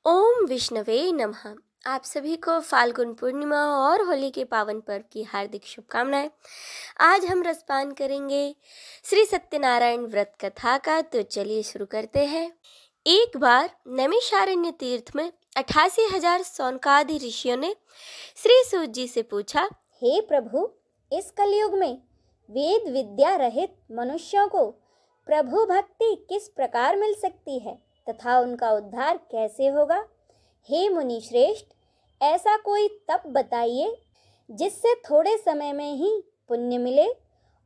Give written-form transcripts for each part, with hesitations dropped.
ओम विष्णवे नमः। आप सभी को फाल्गुन पूर्णिमा और होली के पावन पर्व की हार्दिक शुभकामनाएं। आज हम रसपान करेंगे श्री सत्यनारायण व्रत कथा का, तो चलिए शुरू करते हैं। एक बार नैमिषारण्य तीर्थ में 88,000 सौनकादि ऋषियों ने श्री सूत जी से पूछा, हे प्रभु, इस कलयुग में वेद विद्या रहित मनुष्यों को प्रभु भक्ति किस प्रकार मिल सकती है तथा उनका उद्धार कैसे होगा। हे मुनि श्रेष्ठ, ऐसा कोई तप बताइए जिससे थोड़े समय में ही पुण्य मिले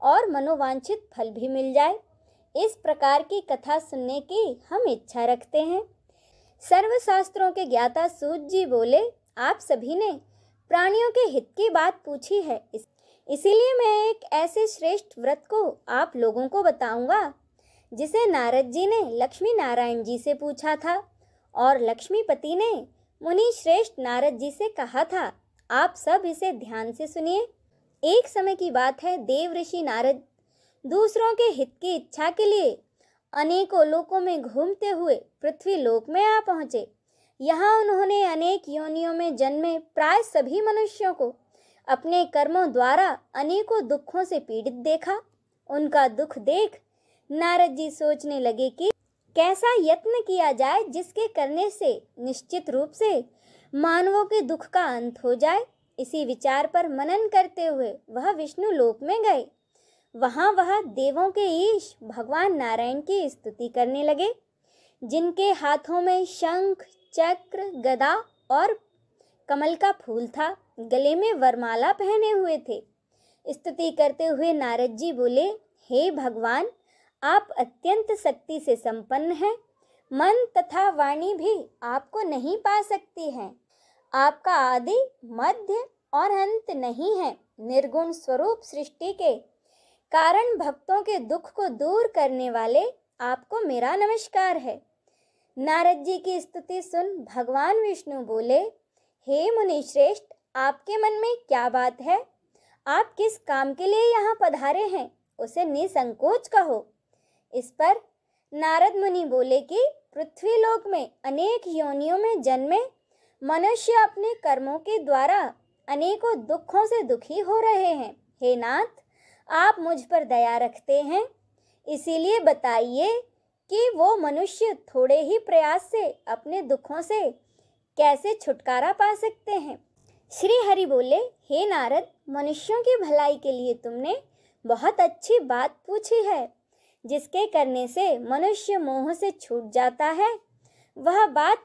और मनोवांछित फल भी मिल जाए। इस प्रकार की कथा सुनने की हम इच्छा रखते हैं। सर्वशास्त्रों के ज्ञाता सूत जी बोले, आप सभी ने प्राणियों के हित की बात पूछी है, इसीलिए मैं एक ऐसे श्रेष्ठ व्रत को आप लोगों को बताऊंगा जिसे नारद जी ने लक्ष्मी नारायण जी से पूछा था और लक्ष्मीपति ने मुनि श्रेष्ठ नारद जी से कहा था। आप सब इसे ध्यान से सुनिए। एक समय की बात है, देव ऋषि नारद दूसरों के हित की इच्छा के लिए अनेकों लोकों में घूमते हुए पृथ्वी लोक में आ पहुँचे। यहाँ उन्होंने अनेक योनियों में जन्मे प्राय सभी मनुष्यों को अपने कर्मों द्वारा अनेकों दुखों से पीड़ित देखा। उनका दुख देख नारद जी सोचने लगे कि कैसा यत्न किया जाए जिसके करने से निश्चित रूप से मानवों के दुख का अंत हो जाए। इसी विचार पर मनन करते हुए वह विष्णु लोक में गए। वहाँ वह देवों के ईश भगवान नारायण की स्तुति करने लगे, जिनके हाथों में शंख, चक्र, गदा और कमल का फूल था। गले में वरमाला पहने हुए थे। स्तुति करते हुए नारद जी बोले, हे भगवान, आप अत्यंत शक्ति से संपन्न हैं। मन तथा वाणी भी आपको नहीं पा सकती हैं। आपका आदि, मध्य और अंत नहीं है। निर्गुण स्वरूप सृष्टि के कारण भक्तों के दुख को दूर करने वाले आपको मेरा नमस्कार है। नारद जी की स्तुति सुन भगवान विष्णु बोले, हे मुनि श्रेष्ठ, आपके मन में क्या बात है? आप किस काम के लिए यहाँ पधारे हैं, उसे निसंकोच कहो। इस पर नारद मुनि बोले कि पृथ्वी लोक में अनेक योनियों में जन्मे मनुष्य अपने कर्मों के द्वारा अनेकों दुखों से दुखी हो रहे हैं। हे नाथ, आप मुझ पर दया रखते हैं, इसीलिए बताइए कि वो मनुष्य थोड़े ही प्रयास से अपने दुखों से कैसे छुटकारा पा सकते हैं। श्री हरि बोले, हे नारद, मनुष्यों की भलाई के लिए तुमने बहुत अच्छी बात पूछी है। जिसके करने से मनुष्य मोह से छूट जाता है, वह बात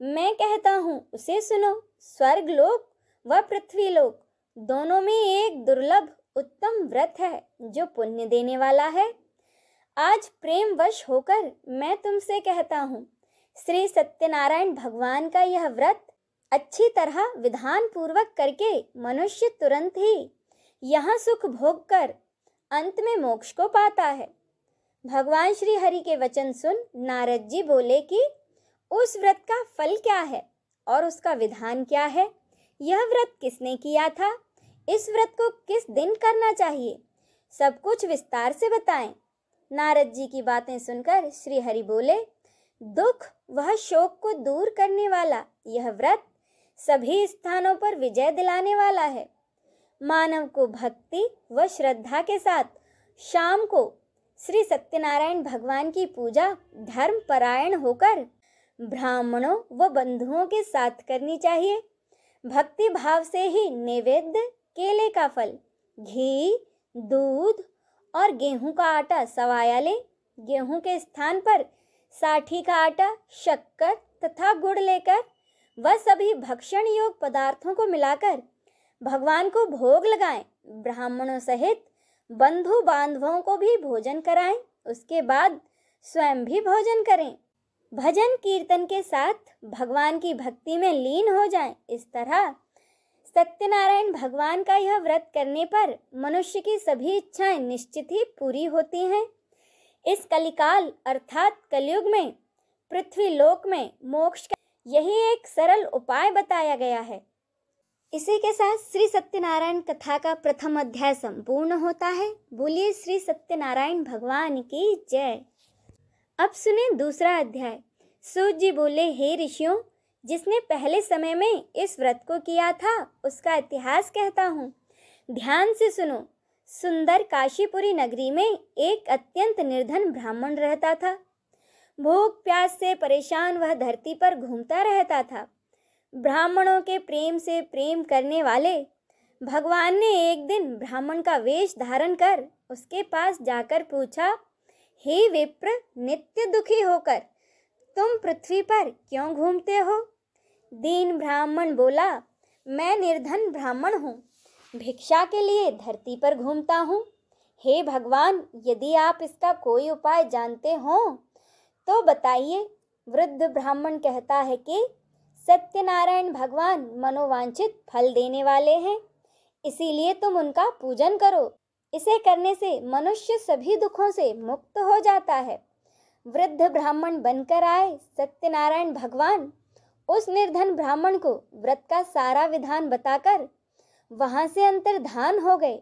मैं कहता हूँ, उसे सुनो। स्वर्ग लोक व पृथ्वी लोक दोनों में एक दुर्लभ उत्तम व्रत है जो पुण्य देने वाला है। आज प्रेम वश होकर मैं तुमसे कहता हूँ, श्री सत्यनारायण भगवान का यह व्रत अच्छी तरह विधान पूर्वक करके मनुष्य तुरंत ही यहाँ सुख भोग कर अंत में मोक्ष को पाता है। भगवान श्री हरि के वचन सुन नारद जी बोले कि उस व्रत का फल क्या है और उसका विधान क्या है? यह व्रत किसने किया था? इस व्रत को किस दिन करना चाहिए? सब कुछ विस्तार से बताएं। नारद जी की बातें सुनकर श्री हरि बोले, दुख वह शोक को दूर करने वाला यह व्रत सभी स्थानों पर विजय दिलाने वाला है। मानव को भक्ति व श्रद्धा के साथ शाम को श्री सत्यनारायण भगवान की पूजा धर्म परायण होकर ब्राह्मणों व बंधुओं के साथ करनी चाहिए। भक्ति भाव से ही नैवेद्य, केले का फल, घी, दूध और गेहूं का आटा सवाया ले। गेहूं के स्थान पर साठी का आटा, शक्कर तथा गुड़ लेकर वह सभी भक्षण योग पदार्थों को मिलाकर भगवान को भोग लगाएं। ब्राह्मणों सहित बंधु बांधवों को भी भोजन कराएं। उसके बाद स्वयं भी भोजन करें। भजन कीर्तन के साथ भगवान की भक्ति में लीन हो जाएं। इस तरह सत्यनारायण भगवान का यह व्रत करने पर मनुष्य की सभी इच्छाएं निश्चित ही पूरी होती हैं। इस कलिकाल अर्थात कलयुग में पृथ्वी लोक में मोक्ष का यही एक सरल उपाय बताया गया है। इसी के साथ श्री सत्यनारायण कथा का प्रथम अध्याय संपूर्ण होता है। बोलिए श्री सत्यनारायण भगवान की जय। अब सुने दूसरा अध्याय। सूत जी बोले, हे ऋषियों, जिसने पहले समय में इस व्रत को किया था उसका इतिहास कहता हूँ। ध्यान से सुनो। सुंदर काशीपुरी नगरी में एक अत्यंत निर्धन ब्राह्मण रहता था। भूख प्यास से परेशान वह धरती पर घूमता रहता था। ब्राह्मणों के प्रेम से प्रेम करने वाले भगवान ने एक दिन ब्राह्मण का वेश धारण कर उसके पास जाकर पूछा, हे विप्र, नित्य दुखी होकर तुम पृथ्वी पर क्यों घूमते हो? दीन ब्राह्मण बोला, मैं निर्धन ब्राह्मण हूँ, भिक्षा के लिए धरती पर घूमता हूँ। हे भगवान, यदि आप इसका कोई उपाय जानते हो तो बताइए। वृद्ध ब्राह्मण कहता है कि सत्यनारायण भगवान मनोवांछित फल देने वाले हैं, इसीलिए तुम उनका पूजन करो। इसे करने से मनुष्य सभी दुखों से मुक्त हो जाता है। वृद्ध ब्राह्मण बनकर आए सत्यनारायण भगवान उस निर्धन ब्राह्मण को व्रत का सारा विधान बताकर वहां से अंतर्धान हो गए।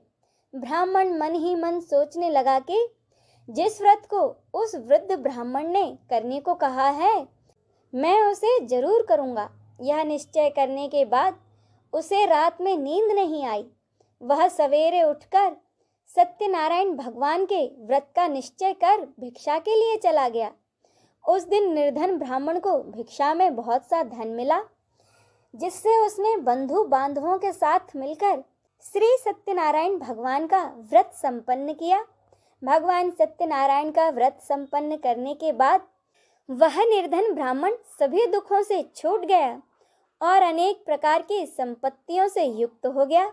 ब्राह्मण मन ही मन सोचने लगा कि जिस व्रत को उस वृद्ध ब्राह्मण ने करने को कहा है मैं उसे जरूर करूँगा। यह निश्चय करने के बाद उसे रात में नींद नहीं आई। वह सवेरे उठकर सत्यनारायण भगवान के व्रत का निश्चय कर भिक्षा के लिए चला गया। उस दिन निर्धन ब्राह्मण को भिक्षा में बहुत सा धन मिला, जिससे उसने बंधु बांधवों के साथ मिलकर श्री सत्यनारायण भगवान का व्रत संपन्न किया। भगवान सत्यनारायण का व्रत संपन्न करने के बाद वह निर्धन ब्राह्मण सभी दुखों से छूट गया और अनेक प्रकार की संपत्तियों से युक्त हो गया।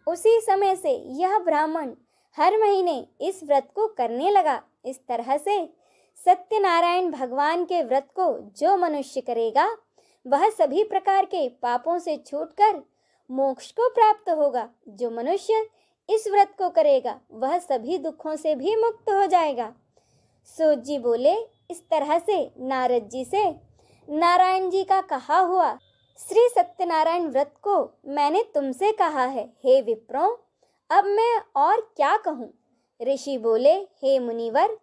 उसी समय से यह ब्राह्मण हर महीने इस व्रत को करने लगा। इस तरह से सत्यनारायण भगवान के व्रत को जो मनुष्य करेगा वह सभी प्रकार के पापों से छूटकर मोक्ष को प्राप्त होगा। जो मनुष्य इस व्रत को करेगा वह सभी दुखों से भी मुक्त हो जाएगा। सूत जी बोले, इस तरह से नारद जी से नारायण जी का कहा हुआ श्री सत्यनारायण व्रत को मैंने तुमसे कहा है। हे विप्रों, अब मैं और क्या कहूँ? ऋषि बोले, हे मुनिवर,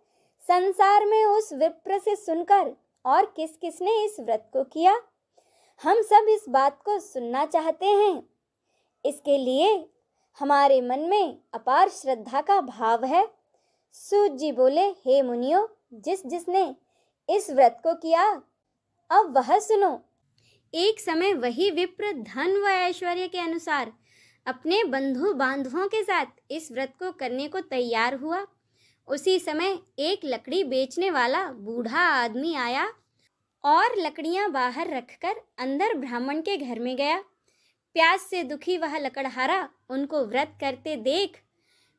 संसार में उस विप्र से सुनकर और किस किसने इस व्रत को किया, हम सब इस बात को सुनना चाहते हैं। इसके लिए हमारे मन में अपार श्रद्धा का भाव है। सूत जी बोले, हे मुनियों, जिस जिसने इस व्रत को किया अब वह सुनो। एक समय वही विप्र धन व ऐश्वर्य के अनुसार अपने बंधु बांधवों के साथ इस व्रत को करने को तैयार हुआ। उसी समय एक लकड़ी बेचने वाला बूढ़ा आदमी आया और लकड़ियां बाहर रखकर अंदर ब्राह्मण के घर में गया। प्यास से दुखी वह लकड़हारा उनको व्रत करते देख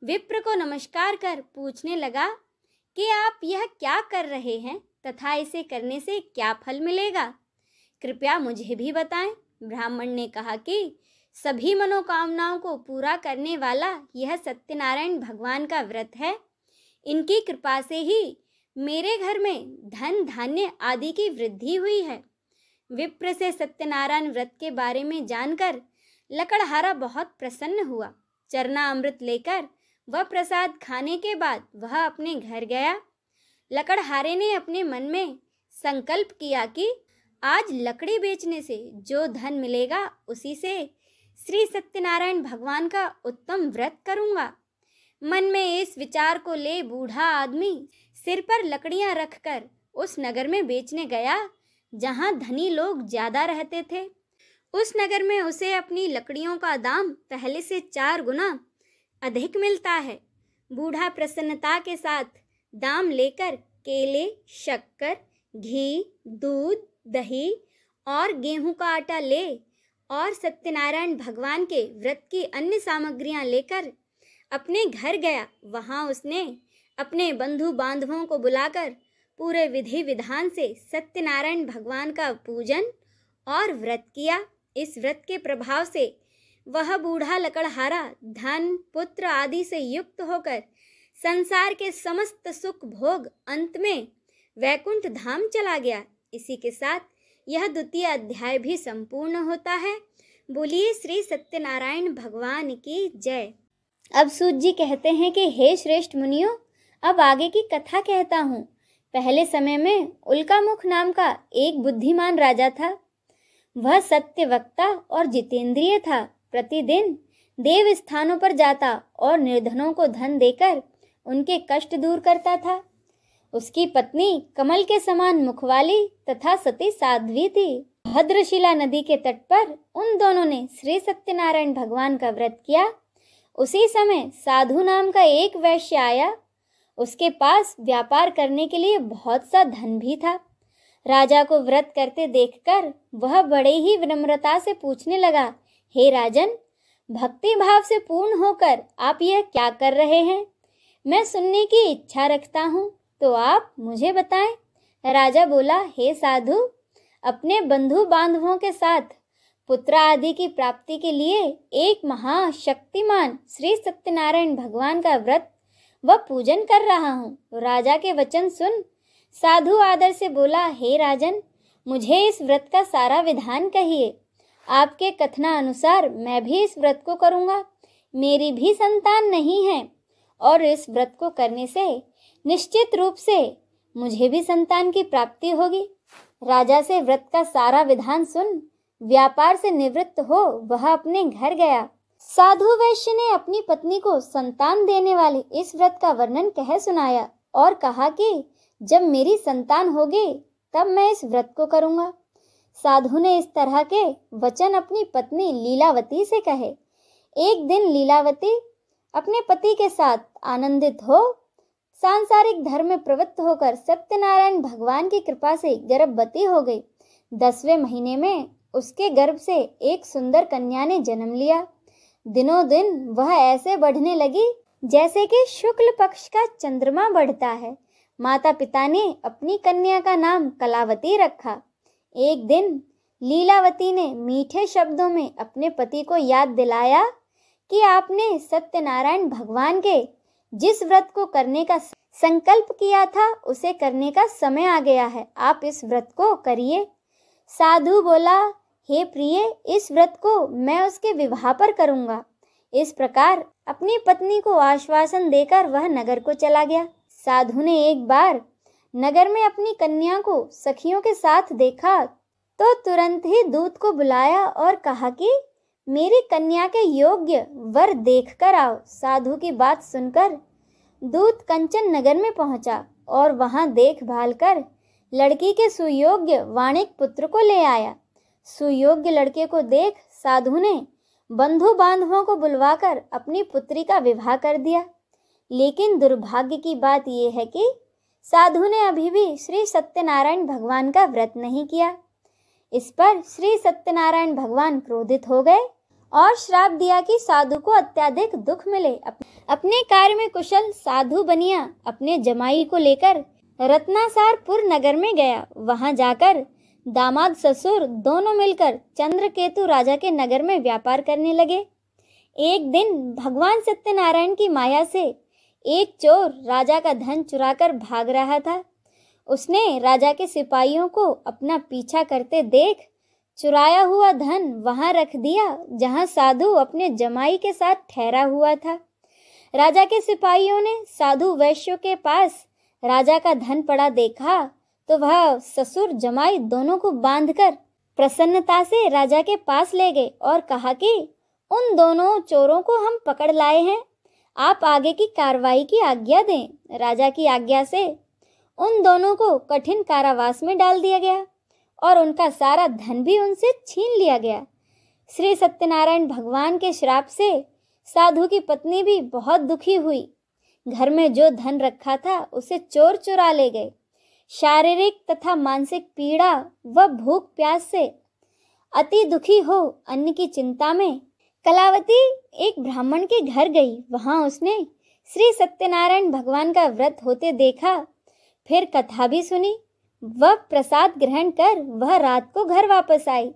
विप्र को नमस्कार कर पूछने लगा कि आप यह क्या कर रहे हैं तथा इसे करने से क्या फल मिलेगा, कृपया मुझे भी बताएं। ब्राह्मण ने कहा कि सभी मनोकामनाओं को पूरा करने वाला यह सत्यनारायण भगवान का व्रत है। इनकी कृपा से ही मेरे घर में धन धान्य आदि की वृद्धि हुई है। विप्र से सत्यनारायण व्रत के बारे में जानकर लकड़हारा बहुत प्रसन्न हुआ। चरना अमृत लेकर वह प्रसाद खाने के बाद वह अपने घर गया। लकड़हारे ने अपने मन में संकल्प किया कि आज लकड़ी बेचने से जो धन मिलेगा उसी से श्री सत्यनारायण भगवान का उत्तम व्रत करूँगा। मन में इस विचार को ले बूढ़ा आदमी सिर पर लकड़ियाँ रखकर उस नगर में बेचने गया जहाँ धनी लोग ज़्यादा रहते थे। उस नगर में उसे अपनी लकड़ियों का दाम पहले से 4 गुना अधिक मिलता है। बूढ़ा प्रसन्नता के साथ दाम लेकर केले, शक्कर, घी, दूध, दही और गेहूं का आटा ले और सत्यनारायण भगवान के व्रत की अन्य सामग्रियां लेकर अपने घर गया। वहां उसने अपने बंधु बांधवों को बुलाकर पूरे विधि विधान से सत्यनारायण भगवान का पूजन और व्रत किया। इस व्रत के प्रभाव से वह बूढ़ा लकड़हारा धन, पुत्र आदि से युक्त होकर संसार के समस्त सुख भोग अंत में वैकुंठ धाम चला गया। इसी के साथ यह द्वितीय अध्याय भी संपूर्ण होता है। बोलिए श्री सत्यनारायण भगवान की जय। अब सूत जी कहते हैं कि हे श्रेष्ठ मुनियों, अब आगे की कथा कहता हूँ। पहले समय में उल्कामुख नाम का एक बुद्धिमान राजा था। वह सत्य वक्ता और जितेंद्रिय था। प्रतिदिन देव स्थानों पर जाता और निर्धनों को धन देकर उनके कष्ट दूर करता था। उसकी पत्नी कमल के समान मुखवाली तथा सती साध्वी थी। भद्रशिला नदी के तट पर उन दोनों ने श्री सत्यनारायण भगवान का व्रत किया। उसी समय साधु नाम का एक वैश्य आया। उसके पास व्यापार करने के लिए बहुत सा धन भी था। राजा को व्रत करते देखकर वह बड़े ही विनम्रता से पूछने लगा, हे राजन, भक्ति भाव से पूर्ण होकर आप यह क्या कर रहे हैं? मैं सुनने की इच्छा रखता हूँ, तो आप मुझे बताएं। राजा बोला, हे साधु, अपने बंधु बांधवों के साथ पुत्र आदि की प्राप्ति के लिए एक महाशक्तिमान श्री सत्यनारायण भगवान का व्रत व पूजन कर रहा हूँ। राजा के वचन सुन साधु आदर से बोला, हे राजन, मुझे इस व्रत का सारा विधान कहिए। आपके कथनानुसार मैं भी इस व्रत को करूँगा। मेरी भी संतान नहीं है और इस व्रत को करने से निश्चित रूप से मुझे भी संतान की प्राप्ति होगी। राजा से व्रत का सारा विधान सुन व्यापार से निवृत्त हो वह अपने घर गया। साधु वैश्य ने अपनी पत्नी को संतान देने वाले इस व्रत का वर्णन कह सुनाया और कहा कि जब मेरी संतान होगी तब मैं इस व्रत को करूँगा। साधु ने इस तरह के वचन अपनी पत्नी लीलावती से कहे। एक दिन लीलावती अपने पति के साथ आनंदित हो सांसारिक धर्म में प्रवृत्त होकर सत्यनारायण भगवान की कृपा से गर्भवती हो गई। 10वें महीने में उसके गर्भ से एक सुंदर कन्या ने जन्म लिया। दिनों दिन वह ऐसे बढ़ने लगी जैसे कि शुक्ल पक्ष का चंद्रमा बढ़ता है। माता पिता ने अपनी कन्या का नाम कलावती रखा। एक दिन लीलावती ने मीठे शब्दों में अपने पति को याद दिलाया कि आपने सत्यनारायण भगवान के जिस व्रत को करने का संकल्प किया था उसे करने का समय आ गया है, आप इस व्रत को करिए। साधु बोला, हे प्रिय, इस व्रत को मैं उसके विवाह पर करूँगा। इस प्रकार अपनी पत्नी को आश्वासन देकर वह नगर को चला गया। साधु ने एक बार नगर में अपनी कन्या को सखियों के साथ देखा तो तुरंत ही दूत को बुलाया और कहा कि मेरी कन्या के योग्य वर देख कर आओ। साधु की बात सुनकर दूत कंचन नगर में पहुंचा और वहां देखभाल कर लड़की के सुयोग्य वाणिक पुत्र को ले आया। सुयोग्य लड़के को देख साधु ने बंधु बांधवों को बुलवाकर अपनी पुत्री का विवाह कर दिया। लेकिन दुर्भाग्य की बात यह है कि साधु ने अभी भी श्री सत्यनारायण भगवान का व्रत नहीं किया। इस पर श्री सत्यनारायण भगवान क्रोधित हो गए और श्राप दिया कि साधु को अत्यधिक दुख मिले। अपने कार्य में कुशल साधु बनिया अपने जमाई को लेकर रत्नासारपुर नगर में गया। वहां जाकर दामाद ससुर दोनों मिलकर चंद्रकेतु राजा के नगर में व्यापार करने लगे। एक दिन भगवान सत्यनारायण की माया से एक चोर राजा का धन चुराकर भाग रहा था। उसने राजा के सिपाहियों को अपना पीछा करते देख चुराया हुआ धन वहां रख दिया जहां साधु अपने जमाई के साथ ठहरा हुआ था। राजा के सिपाहियों ने साधु वैश्यों के पास राजा का धन पड़ा देखा तो वह ससुर जमाई दोनों को बांधकर प्रसन्नता से राजा के पास ले गए और कहा कि उन दोनों चोरों को हम पकड़ लाए हैं, आप आगे की कार्रवाई की आज्ञा दें। राजा की आज्ञा से उन दोनों को कठिन कारावास में डाल दिया गया और उनका सारा धन भी उनसे छीन लिया गया। श्री सत्यनारायण भगवान के श्राप से साधु की पत्नी भी बहुत दुखी हुई। घर में जो धन रखा था उसे चोर चुरा ले गए। शारीरिक तथा मानसिक पीड़ा व भूख प्यास से अति दुखी हो अन्न की चिंता में कलावती एक ब्राह्मण के घर गई। वहां उसने श्री सत्यनारायण भगवान का व्रत होते देखा, फिर कथा भी सुनी। वह प्रसाद ग्रहण कर वह रात को घर वापस आई।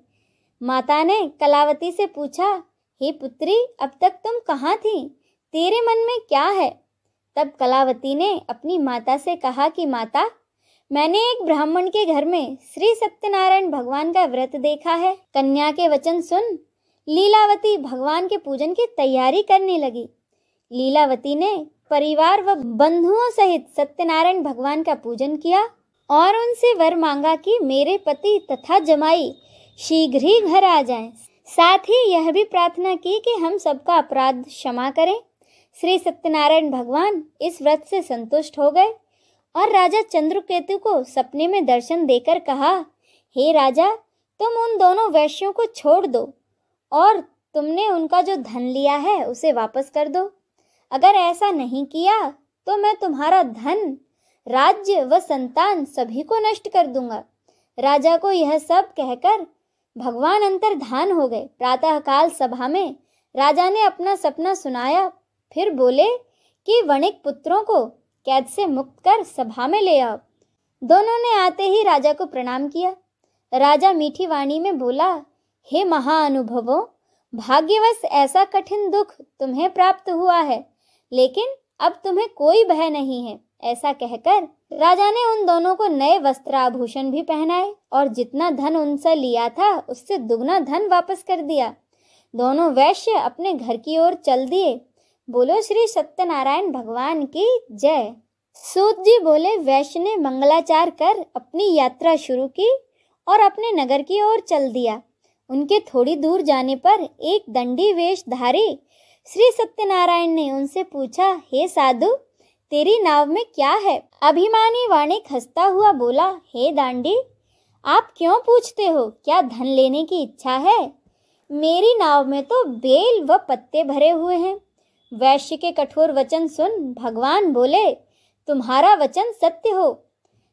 माता ने कलावती से पूछा, हे पुत्री, अब तक तुम कहाँ थी? तेरे मन में क्या है? तब कलावती ने अपनी माता से कहा कि माता, मैंने एक ब्राह्मण के घर में श्री सत्यनारायण भगवान का व्रत देखा है। कन्या के वचन सुन लीलावती भगवान के पूजन की तैयारी करने लगी। लीलावती ने परिवार व बंधुओं सहित सत्यनारायण भगवान का पूजन किया और उनसे वर मांगा कि मेरे पति तथा जमाई शीघ्र ही घर आ जाएं। साथ ही यह भी प्रार्थना की कि हम सबका अपराध क्षमा करें। श्री सत्यनारायण भगवान इस व्रत से संतुष्ट हो गए और राजा चंद्रकेतु को सपने में दर्शन देकर कहा, हे राजा, तुम उन दोनों वैश्यों को छोड़ दो और तुमने उनका जो धन लिया है उसे वापस कर दो। अगर ऐसा नहीं किया तो मैं तुम्हारा धन, राज्य व संतान सभी को नष्ट कर दूंगा। राजा को यह सब कहकर भगवान अंतर्धान हो गए। प्रातःकाल सभा में राजा ने अपना सपना सुनाया। फिर बोले कि वणिक पुत्रों को कैद से मुक्त कर सभा में ले आओ। दोनों ने आते ही राजा को प्रणाम किया। राजा मीठी वाणी में बोला, हे महाअनुभवों, भाग्यवश ऐसा कठिन दुख तुम्हें प्राप्त हुआ है, लेकिन अब तुम्हें कोई भय नहीं है। ऐसा कहकर राजा ने उन दोनों को नए वस्त्र आभूषण भी पहनाए और जितना धन उनसे लिया था उससे दुगना धन वापस कर दिया। दोनों वैश्य अपने घर की ओर चल दिए। बोलो श्री सत्यनारायण भगवान की जय। सूत जी बोले, वैश्य ने मंगलाचार कर अपनी यात्रा शुरू की और अपने नगर की ओर चल दिया। उनके थोड़ी दूर जाने पर एक दंडी वेशधारी श्री सत्यनारायण ने उनसे पूछा, हे साधु, तेरी नाव में क्या है? अभिमानी वाणिक हंसता हुआ बोला, हे दांडी, आप क्यों पूछते हो? क्या धन लेने की इच्छा है? मेरी नाव में तो बेल व पत्ते भरे हुए हैं। वैश्य के कठोर वचन सुन भगवान बोले, तुम्हारा वचन सत्य हो।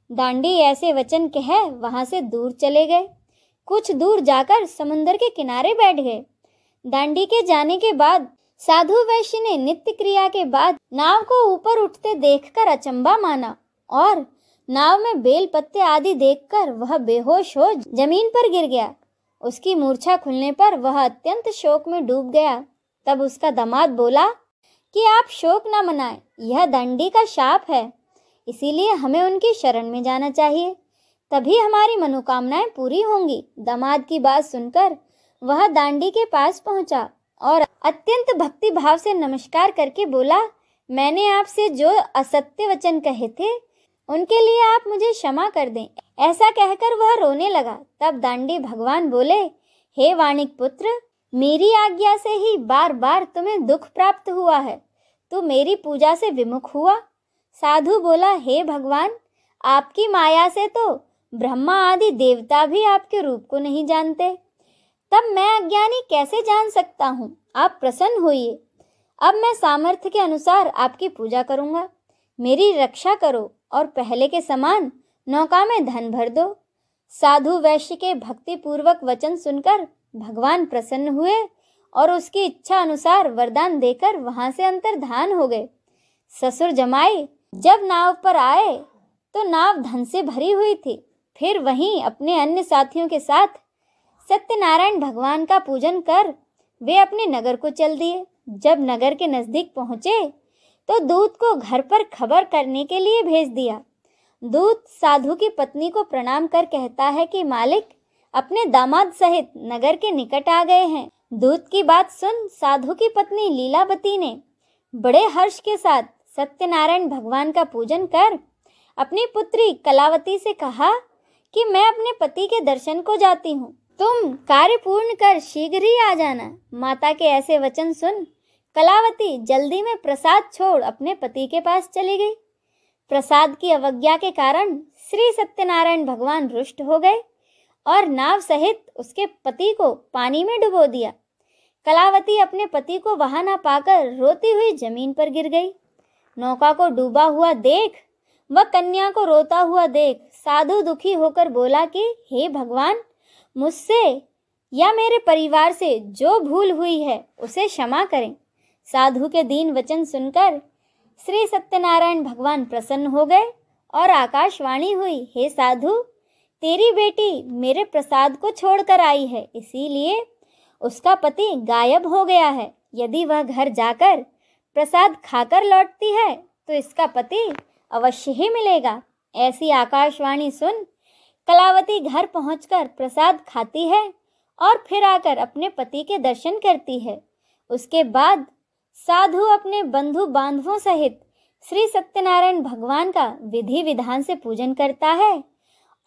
दांडी ऐसे वचन कह वहां से दूर चले गए। कुछ दूर जाकर समुद्र के किनारे बैठ गए। दांडी के जाने के बाद साधु वैश्य ने नित्य क्रिया के बाद नाव को ऊपर उठते देखकर अचंबा माना और नाव में बेल पत्ते आदि देखकर वह बेहोश हो जमीन पर गिर गया। उसकी मूर्छा खुलने पर वह अत्यंत शोक में डूब गया। तब उसका दामाद बोला कि आप शोक न मनाएं, यह दांडी का शाप है, इसीलिए हमें उनकी शरण में जाना चाहिए, तभी हमारी मनोकामनाएं पूरी होंगी। दामाद की बात सुनकर वह दांडी के पास पहुंचा और अत्यंत भक्ति भाव से नमस्कार करके बोला, मैंने आपसे जो असत्य वचन कहे थे उनके लिए आप मुझे क्षमा कर दें। ऐसा कहकर वह रोने लगा। तब दांडी भगवान बोले, हे वाणिक पुत्र, मेरी आज्ञा से ही बार बार तुम्हें दुख प्राप्त हुआ है। तू मेरी पूजा से विमुख हुआ। साधु बोला, हे भगवान, आपकी माया से तो ब्रह्मा आदि देवता भी आपके रूप को नहीं जानते, तब मैं अज्ञानी कैसे जान सकता हूँ? आप प्रसन्न होइए। अब मैं सामर्थ्य के अनुसार आपकी पूजा करूँगा। मेरी रक्षा करो और पहले के समान नौका में धन भर दो। साधु वैश्य के भक्ति पूर्वक वचन सुनकर भगवान प्रसन्न हुए और उसकी इच्छा अनुसार वरदान देकर वहां से अंतर्धान हो गए। ससुर जमाई जब नाव पर आए तो नाव धन से भरी हुई थी। फिर वहीं अपने अन्य साथियों के साथ सत्यनारायण भगवान का पूजन कर वे अपने नगर को चल दिए। जब नगर के नजदीक पहुंचे तो दूत को घर पर खबर करने के लिए भेज दिया। दूत साधु की पत्नी को प्रणाम कर कहता है कि मालिक अपने दामाद सहित नगर के निकट आ गए हैं। दूत की बात सुन साधु की पत्नी लीलावती ने बड़े हर्ष के साथ सत्यनारायण भगवान का पूजन कर अपनी पुत्री कलावती से कहा कि मैं अपने पति के दर्शन को जाती हूँ, तुम कार्य पूर्ण कर शीघ्र ही आ जाना। माता के ऐसे वचन सुन कलावती जल्दी में प्रसाद छोड़ अपने पति के पास चली गई। प्रसाद की अवज्ञा के कारण श्री सत्यनारायण भगवान रुष्ट हो गए और नाव सहित उसके पति को पानी में डुबो दिया। कलावती अपने पति को वहां न पाकर रोती हुई जमीन पर गिर गई। नौका को डूबा हुआ देख व कन्या को रोता हुआ देख साधु दुखी होकर बोला कि हे भगवान, मुझसे या मेरे परिवार से जो भूल हुई है उसे क्षमा करें। साधु के दीन वचन सुनकर श्री सत्यनारायण भगवान प्रसन्न हो गए और आकाशवाणी हुई, हे साधु, तेरी बेटी मेरे प्रसाद को छोड़कर आई है, इसीलिए उसका पति गायब हो गया है। यदि वह घर जाकर प्रसाद खाकर लौटती है तो इसका पति अवश्य ही मिलेगा। ऐसी आकाशवाणी सुन कलावती घर पहुंचकर प्रसाद खाती है और फिर आकर अपने पति के दर्शन करती है। उसके बाद साधु अपने बंधु बांधवों सहित श्री सत्यनारायण भगवान का विधि विधान से पूजन करता है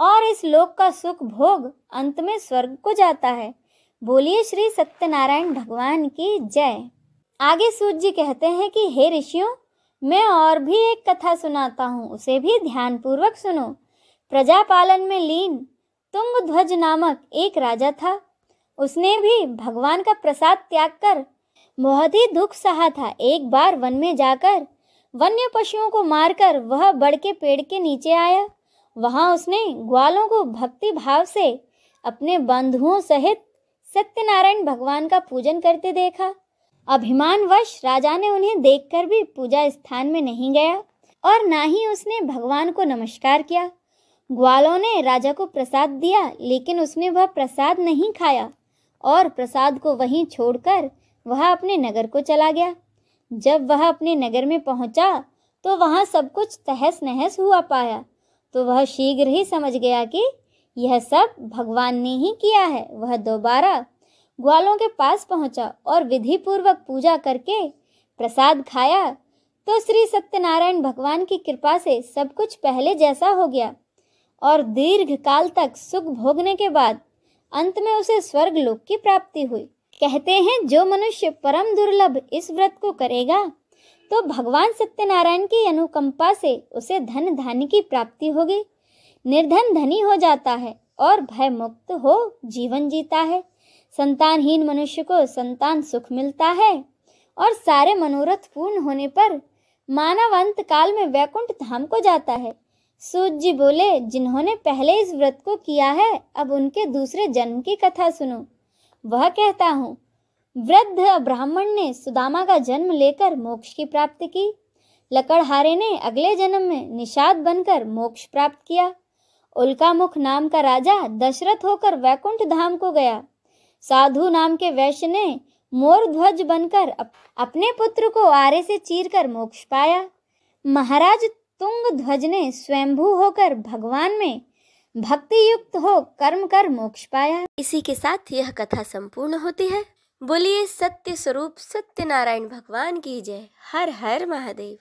और इस लोक का सुख भोग अंत में स्वर्ग को जाता है। बोलिए श्री सत्यनारायण भगवान की जय। आगे सूत जी कहते हैं कि हे ऋषियों, मैं और भी एक कथा सुनाता हूँ, उसे भी ध्यानपूर्वक सुनो। प्रजा पालन में लीन तुंगध्वज नामक एक राजा था। उसने भी भगवान का प्रसाद त्याग कर बहुत ही दुख सहा था। एक बार वन में जाकर वन्य पशुओं को मारकर वह बड़ के पेड़ के नीचे आया। वहां उसने ग्वालों को भक्ति भाव से अपने बंधुओं सहित सत्यनारायण भगवान का पूजन करते देखा। अभिमानवश राजा ने उन्हें देखकर भी पूजा स्थान में नहीं गया और ना ही उसने भगवान को नमस्कार किया। ग्वालों ने राजा को प्रसाद दिया, लेकिन उसने वह प्रसाद नहीं खाया और प्रसाद को वहीं छोड़कर वह अपने नगर को चला गया। जब वह अपने नगर में पहुंचा तो वहां सब कुछ तहस नहस हुआ पाया, तो वह शीघ्र ही समझ गया कि यह सब भगवान ने ही किया है। वह दोबारा ग्वालों के पास पहुंचा और विधि पूर्वक पूजा करके प्रसाद खाया तो श्री सत्यनारायण भगवान की कृपा से सब कुछ पहले जैसा हो गया और दीर्घ काल तक सुख भोगने के बाद अंत में उसे स्वर्ग लोक की प्राप्ति हुई। कहते हैं जो मनुष्य परम दुर्लभ इस व्रत को करेगा तो भगवान सत्यनारायण की अनुकंपा से उसे धन धान्य की प्राप्ति होगी, निर्धन धनी हो जाता है और भय मुक्त हो जीवन जीता है। संतानहीन मनुष्य को संतान सुख मिलता है और सारे मनोरथ पूर्ण होने पर मानव अंत काल में वैकुंठ धाम को जाता है। सूत जी बोले, जिन्होंने पहले इस व्रत को किया है अब उनके दूसरे जन्म की कथा सुनो। वह कहता हूँ, वृद्ध ब्राह्मण ने सुदामा का जन्म लेकर मोक्ष की प्राप्ति की। लकड़हारे ने अगले जन्म में निषाद बनकर मोक्ष प्राप्त किया। उल्कामुख नाम का राजा दशरथ होकर वैकुंठ धाम को गया। साधु नाम के वैश्य ने मोर ध्वज बनकर अपने पुत्र को आरे से चीरकर मोक्ष पाया। महाराज तुंगध्वज ने स्वयंभू होकर भगवान में भक्ति युक्त हो कर्म कर मोक्ष पाया। इसी के साथ यह कथा संपूर्ण होती है। बोलिए सत्य स्वरूप सत्यनारायण भगवान की जय। हर हर महादेव।